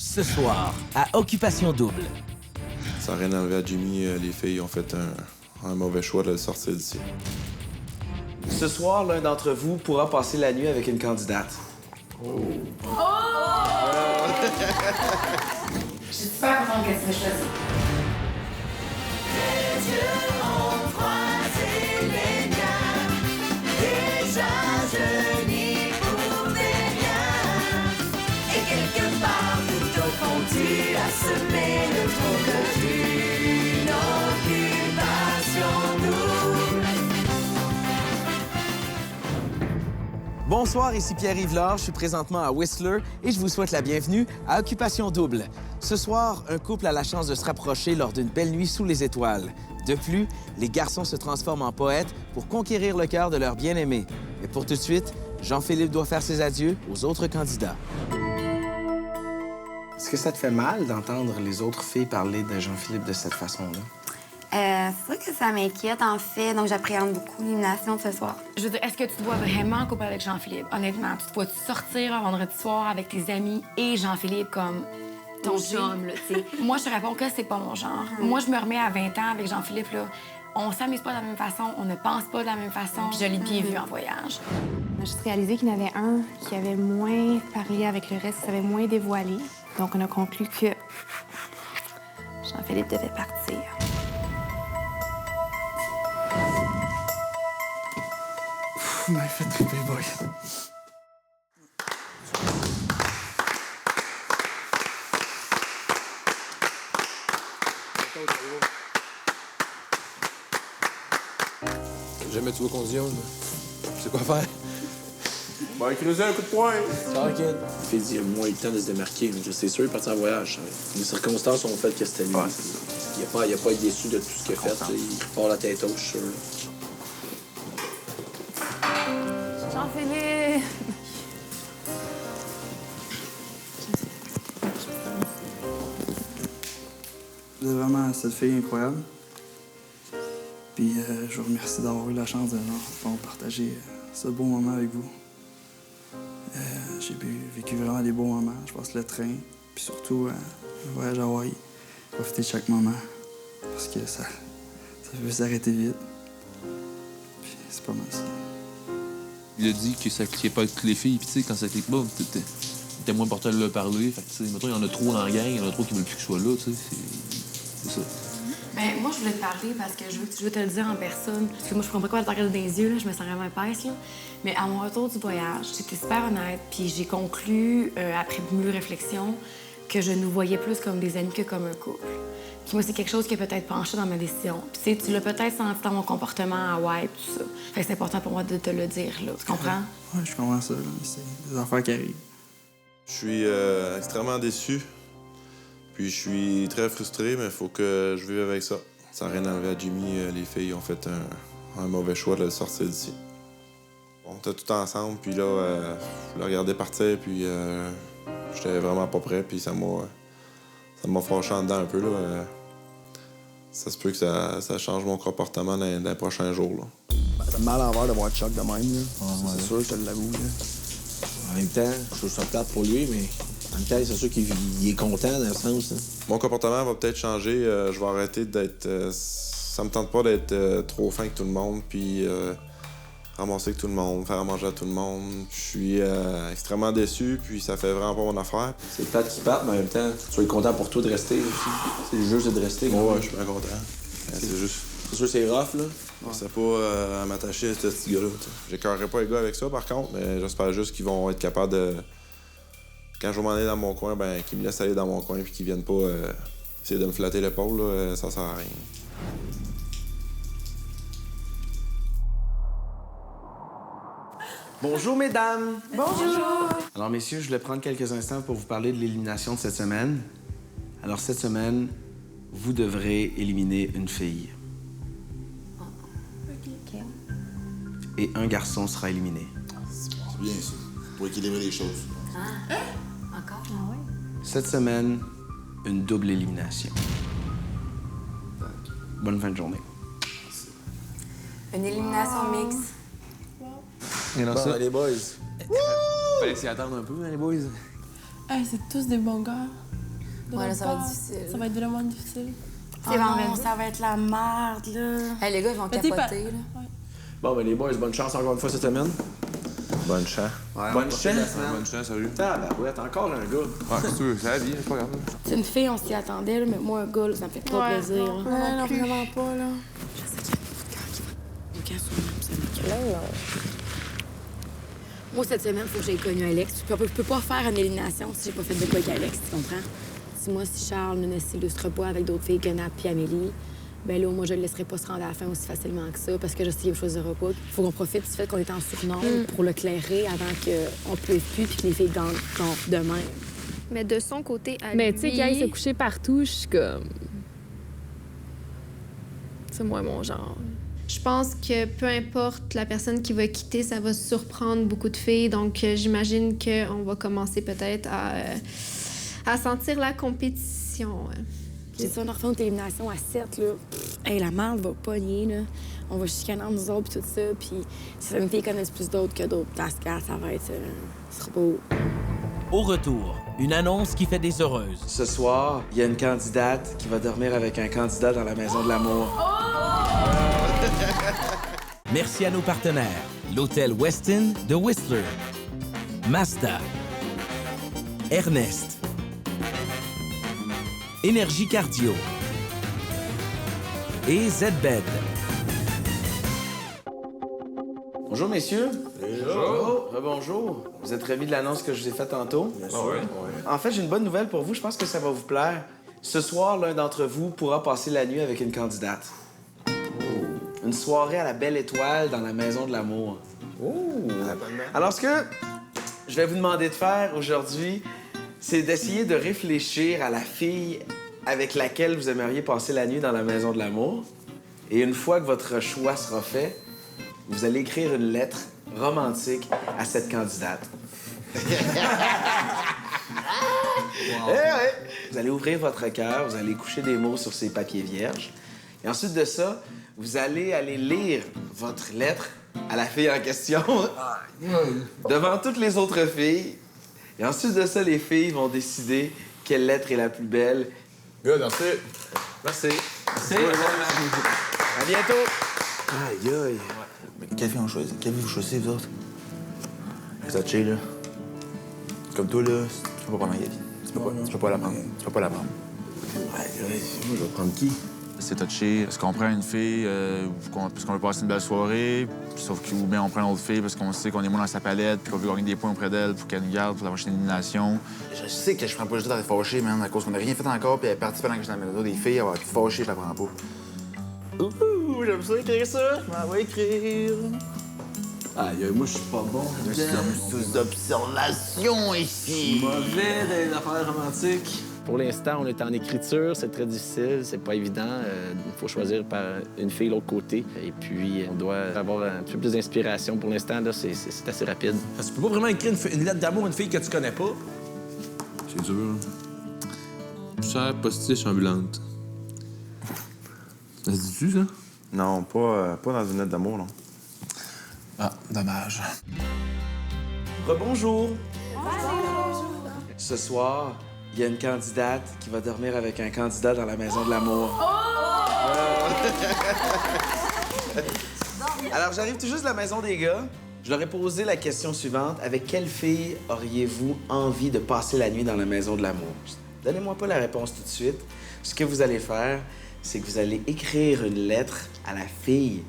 ce soir, à Occupation Double. Sans rien enlever à Jimmy, les filles ont fait un mauvais choix de le sortir d'ici. Ce soir, l'un d'entre vous pourra passer la nuit avec une candidate. Je suis super contente que tu m'aies choisi. Les yeux ont croisé les miens. Déjà je n'y pouvais rien. Et quelque part tout au fond tu as semé le trou d'une occupation double. Bonsoir, ici Pierre-Yves Laure, je suis présentement à Whistler et je vous souhaite la bienvenue à Occupation Double. Ce soir, un couple a la chance de se rapprocher lors d'une belle nuit sous les étoiles. De plus, les garçons se transforment en poètes pour conquérir le cœur de leur bien-aimé. Mais pour tout de suite, Jean-Philippe doit faire ses adieux aux autres candidats. Est-ce que ça te fait mal d'entendre les autres filles parler de Jean-Philippe de cette façon-là? C'est sûr que ça m'inquiète, en fait, donc j'appréhende beaucoup l'élimination de ce soir. Je veux dire, est-ce que tu te vois vraiment en couple avec Jean-Philippe? Honnêtement, tu te vois sortir un vendredi soir avec tes amis et Jean-Philippe comme ton chum, là, tu sais? Moi, je te réponds que c'est pas mon genre. Moi, je me remets à 20 ans avec Jean-Philippe, là. On s'amuse pas de la même façon, on ne pense pas de la même façon. Puis je l'ai bien vu en voyage. On a juste réalisé qu'il y en avait un qui avait moins parlé avec le reste, qui savait moins dévoilé. Donc, on a conclu que Jean-Philippe devait partir. Vous m'avez fait triper, boy. Jamais tu vois qu'on dit, c'est quoi faire? Ben, creuser un coup de poing! T'inquiète. Il dit, moi, il a eu le temps de se démarquer. C'est sûr, il est parti en voyage. Les circonstances ont fait que c'était lui. Ouais. Il n'a pas été déçu de tout ce qu'il a fait. Il part la tête haute, je suis sûr. Jean-Philippe! Vous êtes vraiment cette fille incroyable. Puis je vous remercie d'avoir eu la chance de pouvoir partager ce beau moment avec vous. J'ai vécu vraiment des beaux moments. Je passe le train, puis surtout le voyage à Hawaï. Profiter de chaque moment, parce que ça peut s'arrêter vite. Puis c'est pas mal ça. Il a dit que ça cliquait pas avec toutes les filles, puis tu sais, quand ça clique pas, t'es moins porté de leur parler. Fait que, tu sais, mettons, il y en a trop dans la gang, il y en a trop qui veulent plus que je sois là, tu sais. C'est ça. Mais moi, je voulais te parler parce que je veux te le dire en personne. Parce que moi, je comprends pas te regarder dans les yeux, là. Je me sens vraiment épaisse, là. Mais à mon retour du voyage, j'étais super honnête, puis j'ai conclu, après mûre réflexion, que je nous voyais plus comme des amis que comme un couple. Puis moi, c'est quelque chose qui a peut-être penché dans ma décision. Puis tu sais, tu l'as peut-être senti dans mon comportement à Hawaï, tout ça. Fait que c'est important pour moi de te le dire, là. Tu comprends? Ouais, je comprends ça. Là. C'est des affaires qui arrivent. Je suis extrêmement déçu. Puis je suis très frustré, mais il faut que je vive avec ça. Sans rien enlever à Jimmy, les filles ont fait un mauvais choix de le sortir d'ici. On était tout ensemble, puis là, je le regardais partir, puis j'étais vraiment pas prêt, puis ça m'a fâché en dedans un peu, là. Ça se peut que ça change mon comportement dans les prochains jours, là. Ça me met à l'envers de voir Chuck de même, là. C'est sûr, je te l'avoue, là. En même temps, je trouve ça plate pour lui, mais en même temps, c'est sûr qu'il est content dans le sens. Hein. Mon comportement va peut-être changer. Je vais arrêter d'être... ça me tente pas d'être trop fin avec tout le monde, puis ramasser avec tout le monde, faire à manger à tout le monde. Je suis extrêmement déçu, puis ça fait vraiment pas mon affaire. C'est plate qu'il parte, mais en même temps, tu vas être content pour toi de rester aussi. C'est le jeu, c'est de rester. Ouais, je suis bien content. C'est juste... C'est sûr, c'est rough, là. Je pensais pas à m'attacher à ce petit gars-là. J'écœurerai pas les gars avec ça, par contre, mais j'espère juste qu'ils vont être capables de... Quand je vais m'en aller dans mon coin, ben qu'ils me laissent aller dans mon coin puis qu'ils viennent pas essayer de me flatter l'épaule, là, ça sert à rien. Bonjour, mesdames! Bonjour! Alors, messieurs, je voulais prendre quelques instants pour vous parler de l'élimination de cette semaine. Alors, cette semaine, vous devrez éliminer une fille. Et un garçon sera éliminé. C'est bien ça. Pour équilibrer les choses. Encore? Cette semaine, une double élimination. Bonne fin de journée. Une élimination mixte. Et dans ça, les boys. fallait s'y attendre un peu, hein, les boys. Hey, c'est tous des bons gars. Ouais, là, ça va être difficile. Ça va être vraiment difficile. C'est vendredi. Ça va être la merde, là. Hey, les gars, ils vont capoter, là. Bon, ben les boys, bonne chance encore une fois cette semaine. Bonne chance. Bonne chance. Bonne chance, sérieux. Tabarouette, encore un gars. Ah, c'est sûr, c'est la vie, c'est pas grave. C'est une fille, on s'y attendait, là, mais moi, un gars, là, ça me fait pas plaisir. Non, vraiment pas, là. Je sais qu'il y a beaucoup de cœur qui va. Ça m'écoeure. Moi, cette semaine, il faut que j'aie connu Alex. Je peux pas faire une élimination si j'ai pas fait de quoi avec Alex, tu comprends? Si Charles ne s'illustre pas avec d'autres filles que Nat puis Amélie, ben là, moi, je le laisserai pas se rendre à la fin aussi facilement que ça, parce que je sais qu'il me choisira pas. Il faut qu'on profite du fait qu'on est en surnombre pour le clairer avant qu'on puisse plus puis que les filles gagnent demain. Mais de son côté, à Mais lui... tu sais, quand il s'est couché partout, je suis comme... C'est moins mon genre. Je pense que peu importe la personne qui va quitter, ça va surprendre beaucoup de filles. Donc, j'imagine qu'on va commencer peut-être à sentir la compétition. J'ai dit, on a refait une élimination à 7, là. Hey, la merde va pogner, là. On va chicaner entre nous autres, puis tout ça. Puis si certaines filles connaissent plus d'autres que d'autres, dans ce cas, ça va être... ça sera beau. Au retour, une annonce qui fait des heureuses. Ce soir, il y a une candidate qui va dormir avec un candidat dans la maison de l'amour. Merci à nos partenaires. L'hôtel Westin de Whistler, Mazda, Ernest, Énergie Cardio et ZBed. Bonjour, messieurs. Bonjour. Rebonjour. Vous êtes ravis de l'annonce que je vous ai faite tantôt? Bien sûr. En fait, j'ai une bonne nouvelle pour vous. Je pense que ça va vous plaire. Ce soir, l'un d'entre vous pourra passer la nuit avec une candidate. Une soirée à la Belle Étoile dans la Maison de l'Amour. Alors, ce que je vais vous demander de faire aujourd'hui, c'est d'essayer de réfléchir à la fille avec laquelle vous aimeriez passer la nuit dans la Maison de l'Amour. Et une fois que votre choix sera fait, vous allez écrire une lettre romantique à cette candidate. Vous allez ouvrir votre cœur, vous allez coucher des mots sur ces papiers vierges. Et ensuite de ça, vous allez aller lire votre lettre à la fille en question devant toutes les autres filles. Et ensuite de ça, les filles vont décider quelle lettre est la plus belle. Good, merci. Merci. À bientôt. Aïe, aïe. Mais quelle fille on choisit? Quelle fille vous choisissez, vous autres? Ça chill, là. Comme toi, là, tu peux pas prendre Gabi. Tu peux pas la prendre. Tu peux pas la prendre. Ouais, moi, je vais prendre qui? C'est touché. Est-ce qu'on prend une fille parce qu'on veut passer une belle soirée, sauf que ou bien on prend une autre fille parce qu'on sait qu'on est moins dans sa palette puis qu'on veut gagner des points auprès d'elle pour qu'elle nous garde pour la prochaine élimination? Je sais que je prends pas juste à être fâché, man, à cause qu'on a rien fait encore, puis elle est partie pendant que j'étais dans la maison des filles, elle va être fâchée, puis elle prend pas. Ouh, j'aime ça écrire ça. Je m'en vais écrire. Aïe, moi, je suis pas bon. Nous sommes sous observation ici. Mauvais dans les affaires romantiques. Pour l'instant, on est en écriture, c'est très difficile, c'est pas évident. Il faut choisir par une fille de l'autre côté. Et puis, on doit avoir un peu plus d'inspiration. Pour l'instant, là, c'est assez rapide. Parce que tu peux pas vraiment écrire une lettre d'amour à une fille que tu connais pas. C'est dur. Chère postiche ambulante. Ça se dit-tu, ça? Non, pas dans une lettre d'amour, non. Ah, dommage. Rebonjour. Ce soir, il y a une candidate qui va dormir avec un candidat dans la Maison de l'Amour. Alors, j'arrive tout juste de la maison des gars. Je leur ai posé la question suivante. Avec quelle fille auriez-vous envie de passer la nuit dans la Maison de l'Amour? Donnez-moi pas la réponse tout de suite. Ce que vous allez faire, c'est que vous allez écrire une lettre à la fille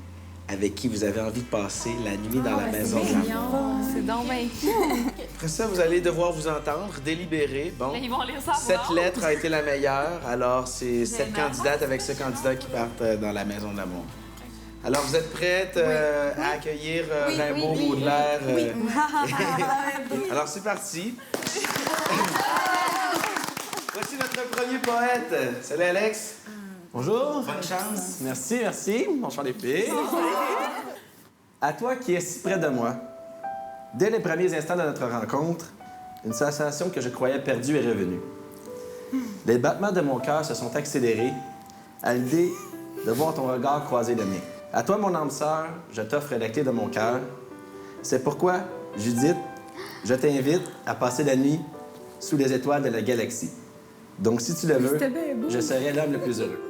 avec qui vous avez envie de passer la nuit dans la Maison de l'Amour. C'est donc bien cool. Après ça, vous allez devoir vous entendre, délibérer. Bon, Ils vont les savoir. cette lettre a été la meilleure, alors c'est cette candidate avec ce candidat qui partent dans la Maison de l'Amour. Alors, vous êtes prête à accueillir Rimbaud, Baudelaire? Alors, c'est parti. Voici notre premier poète. Salut, Alex. Bonjour. Bonne chance. Merci, merci. Bonsoir les filles. À toi qui es si près de moi, dès les premiers instants de notre rencontre, une sensation que je croyais perdue est revenue. Les battements de mon cœur se sont accélérés à l'idée de voir ton regard croiser le mien. À toi, mon âme sœur, je t'offre la clé de mon cœur. C'est pourquoi, Judith, je t'invite à passer la nuit sous les étoiles de la galaxie. Donc, si tu le veux, C'était bien beau. je serai l'homme le plus heureux.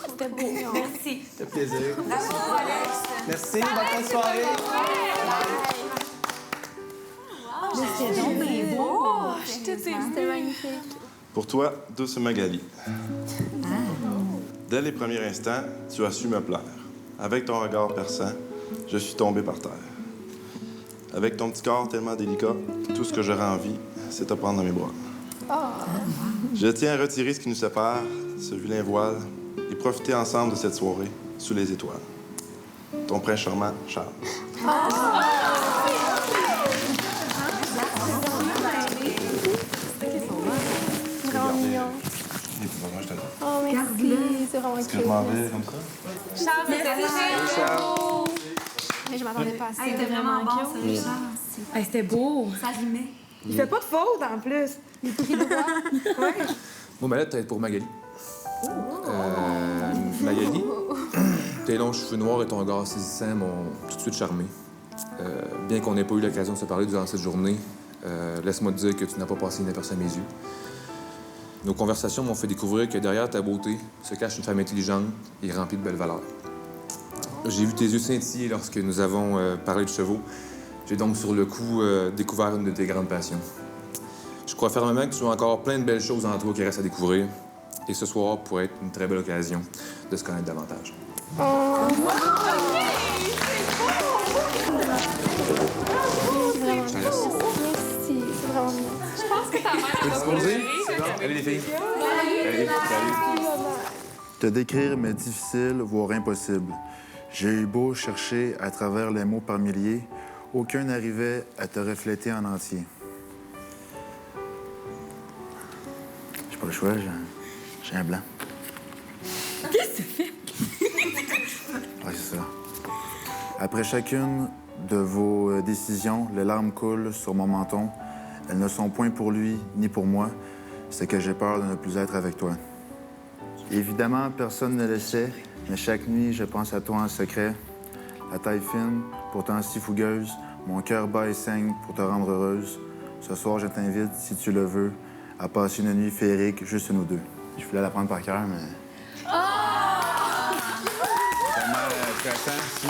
C'était beau. Merci. Ça fait plaisir. Bravo, Alex. Merci, bonne soirée. C'était donc bien beau. C'était magnifique. Pour toi, douce Magali. Dès les premiers instants, tu as su me plaire. Avec ton regard perçant, je suis tombé par terre. Avec ton petit corps tellement délicat, tout ce que j'aurais envie, c'est te prendre dans mes bras. Je tiens à retirer ce qui nous sépare, ce vilain voile, et profiter ensemble de cette soirée sous les étoiles. Ton prince charmant, Charles. Vraiment mignon. Oh, merci. C'est vraiment Est-ce que cute. je m'en vais comme ça? Charles, c'était Charles. Mais je m'attendais pas à ça. C'était vraiment bon, ça, Charles. C'était beau. Ça rimait. Il fait pas de faute, en plus. Il est pris droit. Ouais. Bon, ben là, peut-être pour Magali. Magali, tes longs cheveux noirs et ton regard saisissant m'ont tout de suite charmé. Bien qu'on n'ait pas eu l'occasion de se parler durant cette journée, laisse-moi te dire que tu n'as pas passé inaperçu à mes yeux. Nos conversations m'ont fait découvrir que derrière ta beauté se cache une femme intelligente et remplie de belles valeurs. J'ai vu tes yeux scintiller lorsque nous avons parlé de chevaux. J'ai donc sur le coup découvert une de tes grandes passions. Je crois fermement que tu as encore plein de belles choses en toi qui restent à découvrir. Et ce soir pourrait être une très belle occasion de se connaître davantage. Je te laisse. Merci, c'est vraiment mignon. Je pense que ta mère T'es disposée? Allez les filles. Allez, salut. Te décrire m'est difficile, voire impossible. J'ai eu beau chercher à travers les mots par milliers, aucun n'arrivait à te refléter en entier. J'ai pas le choix, j'ai un blanc. Qu'est-ce que tu fais? Ouais, c'est ça. Après chacune de vos décisions, les larmes coulent sur mon menton. Elles ne sont point pour lui ni pour moi. C'est que j'ai peur de ne plus être avec toi. Évidemment, personne ne le sait, mais chaque nuit, je pense à toi en secret. La taille fine, pourtant si fougueuse, mon cœur bat et saigne pour te rendre heureuse. Ce soir, je t'invite, si tu le veux, à passer une nuit féerique, juste nous deux. Je voulais la prendre par cœur, mais... C'est tellement stressant, si.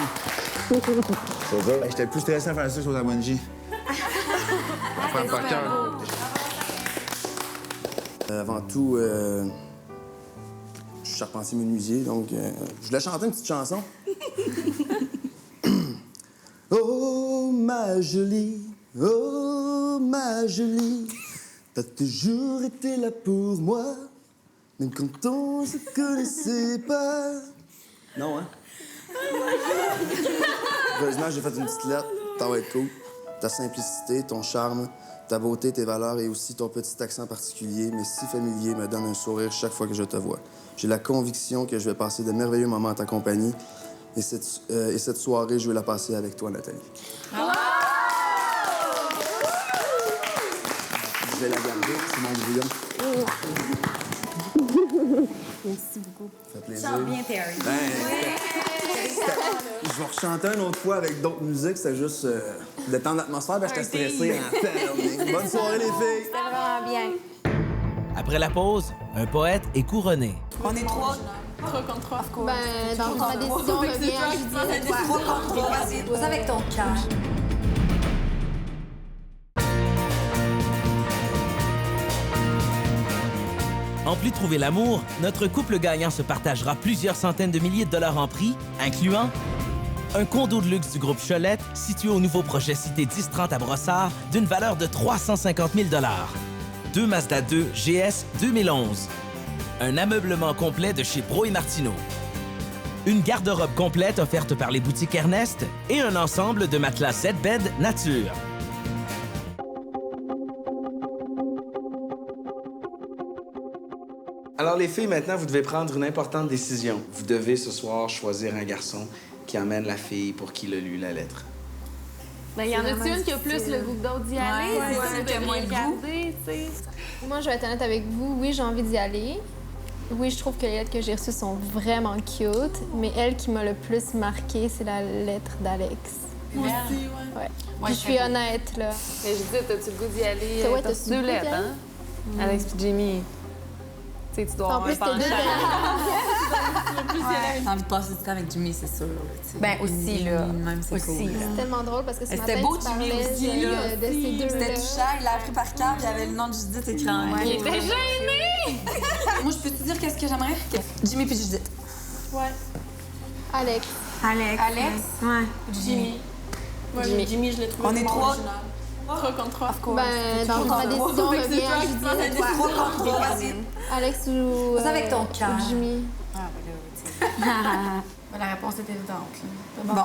J'étais plus stressé à faire ça sur la bungee. La prendre par cœur. Avant tout, je suis charpentier menuisier, donc je voulais chanter une petite chanson. Oh, ma jolie, t'as toujours été là pour moi, même quand on se connaissait pas. Non, hein? Heureusement, j'ai fait une petite lettre, ça va être cool. Ta simplicité, ton charme, ta beauté, tes valeurs et aussi ton petit accent particulier, mais si familier, me donne un sourire chaque fois que je te vois. J'ai la conviction que je vais passer de merveilleux moments en ta compagnie. Et cette soirée, je vais la passer avec toi, Nathalie. Je vais la garder, c'est mon brouillon. Merci beaucoup. Ça fait plaisir. Chante bien, Terry. Je vais rechanter une autre fois avec d'autres musiques, c'est juste détendre l'atmosphère, j'étais stressé en fait. Bonne soirée, les filles! C'était vraiment bien. Après la pause, un poète est couronné. On est trois. 3 contre 3. Ben, dans ma décision, revient à Judith. 3 contre 3. Vas-y avec ton cœur. En plus de trouver l'amour, notre couple gagnant se partagera plusieurs centaines de milliers de dollars en prix, incluant un condo de luxe du groupe Cholette situé au nouveau projet Cité 1030 à Brossard d'une valeur de 350 000 $, 2 Mazda 2 GS 2011, un ameublement complet de chez Bro et Martineau, une garde-robe complète offerte par les boutiques Ernest et un ensemble de matelas Z-Bed Nature. Alors, les filles, maintenant, vous devez prendre une importante décision. Vous devez ce soir choisir un garçon qui emmène la fille pour qui il a lu la lettre. Ben, y en a-tu une qui a plus le goût que d'autres d'y aller? Ouais, C'est ça, qui a de moins bien le goût. regarder, tu sais. Moi, je vais être honnête avec vous. Oui, j'ai envie d'y aller. Oui, je trouve que les lettres que j'ai reçues sont vraiment cute, mais elle qui m'a le plus marquée, c'est la lettre d'Alex. Moi aussi, Ouais. Moi, Puis je suis honnête, là. Mais je dis, t'as-tu le goût d'y aller? Ouais, T'as t'as-tu deux le goût d'y lettres, aller? hein? Alex puis Jimmy. Tu sais, tu dois En avoir plus, un t'es penchant. deux T'as envie de passer du temps avec Jimmy, c'est sûr. Ben, aussi, là. Même, c'est Aussi, cool. là. C'est tellement drôle parce que ce matin, C'était beau, tu Jimmy parlais, aussi, Jolie, là. de ces deux-là. C'était touchant, il l'a appris par cœur, puis il y avait le nom de Judith écrit. Il était gêné! Moi, je peux te dire qu'est-ce que j'aimerais? Jimmy puis Judith. Ouais. Alex. Alex? Ouais. Jimmy. Moi, Jimmy, je l'ai trouvé On est trois. 3 contre 3. Ben, donc ma décision revient à Judith. Trois contre trois. Alex ou Vas-y avec ton cœur. ou Jimmy. La réponse est évidente. Bon.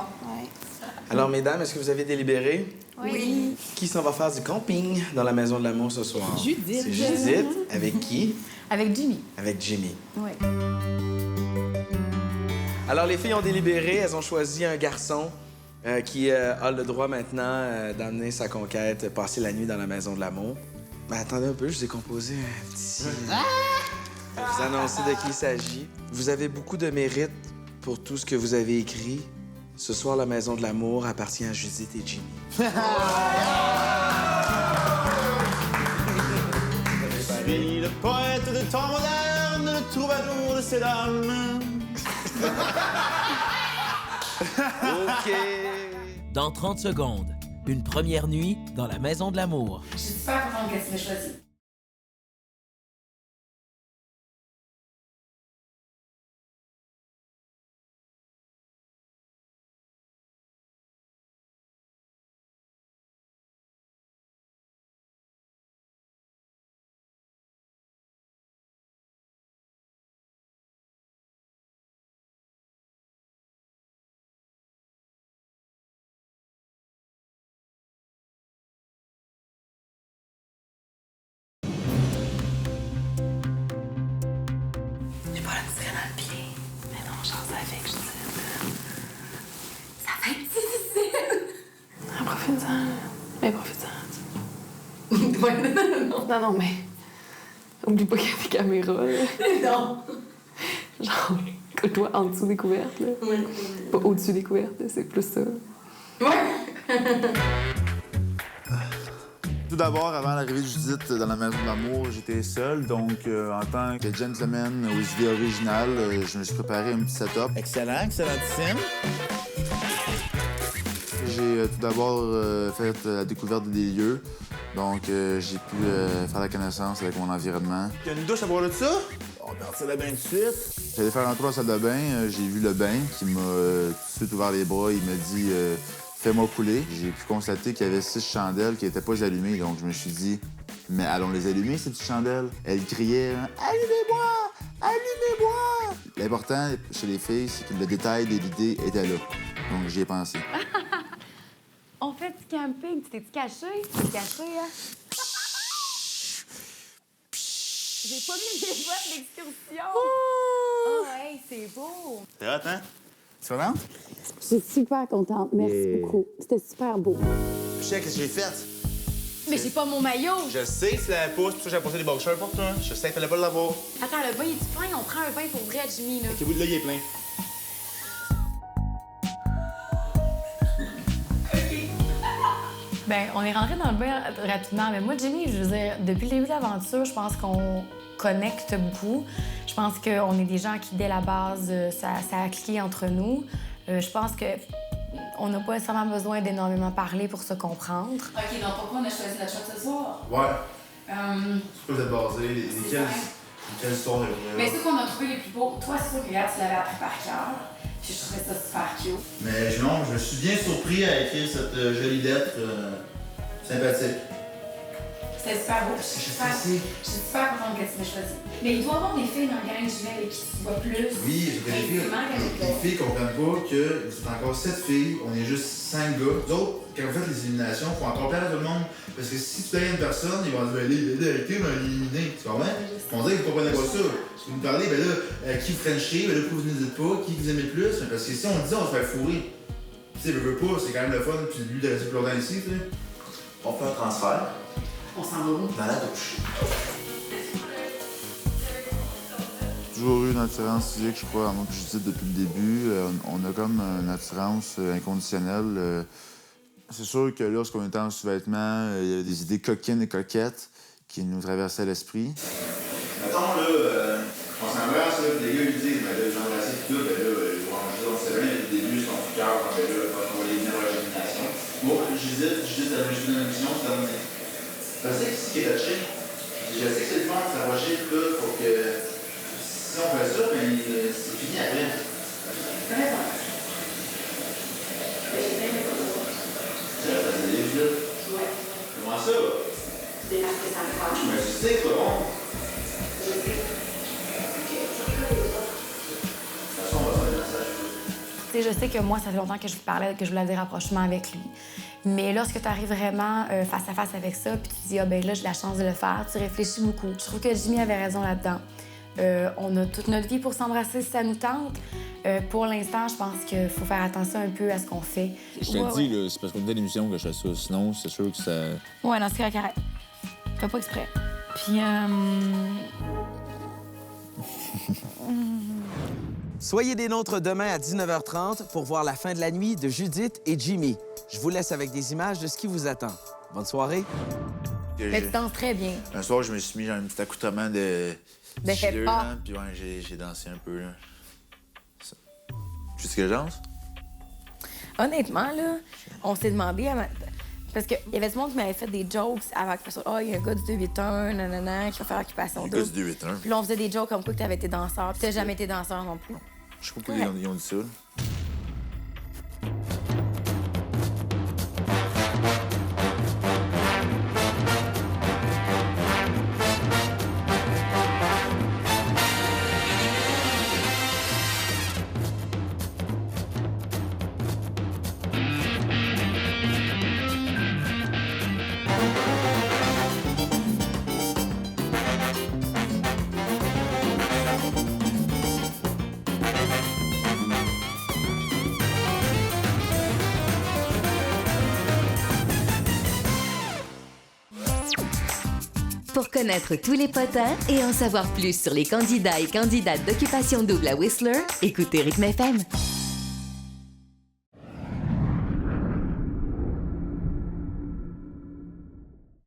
Alors, mesdames, est-ce que vous avez délibéré? Oui. Qui s'en va faire du camping dans la Maison de l'amour ce soir? Judith. C'est Judith. Avec qui? Avec Jimmy. Avec Jimmy. Oui. Alors, les filles ont délibéré. Elles ont choisi un garçon qui a le droit maintenant d'amener sa conquête passer la nuit dans la Maison de l'amour. Mais attendez un peu, je vous ai composé un petit... vous annoncer de qui il s'agit. Vous avez beaucoup de mérite pour tout ce que vous avez écrit. Ce soir, la Maison de l'amour appartient à Judith et Jimmy. Paris, le poète de temps moderne, le troubadour de ces dames. OK. Dans 30 secondes, une première nuit dans la Maison de l'amour. Je suis super contente que tu m'aies choisi. J'ai pas la tirer dans le pied. Mais non, j'en savais que je disais. Ça va être difficile. Profite-en. Mais profite-en. Ouais, non. Non, mais. Oublie pas qu'il y a des caméras, là. Non. Genre, toi en dessous des couvertes, là. Oui. Pas au-dessus des couvertes, là, c'est plus ça. Tout d'abord, avant l'arrivée de Judith dans la Maison de l'amour, j'étais seul. Donc, en tant que gentleman aux idées originales, je me suis préparé un petit setup. Excellent, excellentissime. J'ai tout d'abord fait la découverte des lieux. Donc, j'ai pu faire la connaissance avec mon environnement. Il y a une douche à boire de ça? On regarde ça là-bas tout de suite. J'allais faire un tour à la salle de bain. J'ai vu le bain qui m'a tout de suite ouvert les bras. Il m'a dit fais-moi couler. J'ai pu constater qu'il y avait 6 chandelles qui n'étaient pas allumées. Donc, je me suis dit mais allons les allumer, ces petites chandelles. Elles criaient allumez-moi! Allumez-moi! L'important chez les filles, c'est que le détail de l'idée était là. Donc, j'y ai pensé. On fait du camping. Tu t'es-tu caché? Tu t'es caché, hein? J'ai pas mis mes bottes d'excursion. Oh, hey, c'est beau. C'est hot, hein? Tu vas bien? Je suis super contente. Merci Yeah. beaucoup. C'était super beau. Je sais qu'est-ce que j'ai fait. Mais j'ai pas mon maillot. Je sais que tu l'avais pas, c'est pour ça que j'ai apporté des boxers pour toi. Je sais que t'allais pas l'avoir. Attends, le bain, il est plein? On prend un bain pour vrai, Jimmy, là. Ok, bout de l'œil est plein. Ben, on est rentré dans le bain rapidement. Mais moi, Jimmy, je veux dire, depuis le début de l'aventure, je pense qu'on connecte beaucoup. Je pense qu'on est des gens qui, dès la base, ça a cliqué entre nous. Je pense que on n'a pas nécessairement besoin d'énormément parler pour se comprendre. OK, donc pourquoi on a choisi notre shot ce soir? Ouais. Euh, Tu peux vous êtes basé. Lesquelles histoires de Mais c'est qu'on a trouvé les plus beaux. Toi, c'est sûr que regarde, tu l'avais appris par cœur. Puis je trouvais ça super cute. Mais non, je me suis bien surpris à écrire cette jolie lettre sympathique. C'était super beau. Je suis super contente que tu m'aies choisi. Mais il doit y avoir des filles dans le gang jumelée avec qui tu te vois plus. Oui, j'ai des filles. Les filles comprennent pas que vous êtes encore 7 filles, on est juste 5 gars. Vous autres, quand vous faites les éliminations, il faut encore plaire à tout le monde. Parce que si tu payes une personne, ils vont dire, ben là, il est avec qui, ben éliminé. Tu comprends? On dirait que vous comprenez pas ça. Si vous me parlez, ben là, qui vous frenchez, ben là, pourquoi vous ne dites pas, qui vous aimez plus? Parce que si on le dit, on se fait fourrer. Tu sais, veux pas, c'est quand même le fun, puis le but de rester plus longtemps ici, tu sais. On fait un transfert. On s'en va où? Dans la douche. Toujours eu une attirance physique, je crois, en moi que Judith depuis le début. On a comme une attirance inconditionnelle. C'est sûr que lorsqu'on était en sous-vêtements, il y avait des idées coquines et coquettes qui nous traversaient l'esprit. Mettons, là, on s'embrasse, là, les gars, ils disent, mais là, j'embrassais tout, ben là, ils vont manger dans le série, au début, ils sont tout cœur, ben là, on va les venir à la génération. Moi, je dis, je donne une mission, je donne. Je sais que c'est ce qui est touché. Je sais que c'est le fun de s'approcher de tout pour que si on fait ça, ben, c'est fini après. Comment ça? Mais tu sais que bon. Je sais que moi, ça fait longtemps que je parlais, que je voulais des rapprochements avec lui. Mais lorsque tu arrives vraiment face à face avec ça, puis tu te dis, ah ben là, j'ai la chance de le faire, tu réfléchis beaucoup. Je trouve que Jimmy avait raison là-dedans. On a toute notre vie pour s'embrasser si ça nous tente. Pour l'instant, je pense qu'il faut faire attention un peu à ce qu'on fait. Je te dis, là, c'est parce qu'on était à l'émission que je fais ça. Sinon, c'est sûr que ça. Ouais, non, c'est correct. Fais pas exprès. Puis, Soyez des nôtres demain à 19h30 pour voir la fin de la nuit de Judith et Jimmy. Je vous laisse avec des images de ce qui vous attend. Bonne soirée. mais tu danses très bien. Un soir, je me suis mis dans un petit accoutrement de chilleux, hip-hop. là, puis ouais, j'ai dansé un peu, là. Ça. Tu sais ce que je danse? Honnêtement, là, on s'est demandé... Parce qu'il y avait du monde qui m'avait fait des jokes avant que oh, il y a un gars du 281, nanana, qui va faire Occupation Double. Le gars du 281. Puis là, on faisait des jokes comme quoi que t'avais été danseur. Puis t'as jamais été danseur non plus. Je sais pas pourquoi ils ont dit ça. Pour connaître tous les potins et en savoir plus sur les candidats et candidates d'Occupation Double à Whistler, écoutez Rythme FM.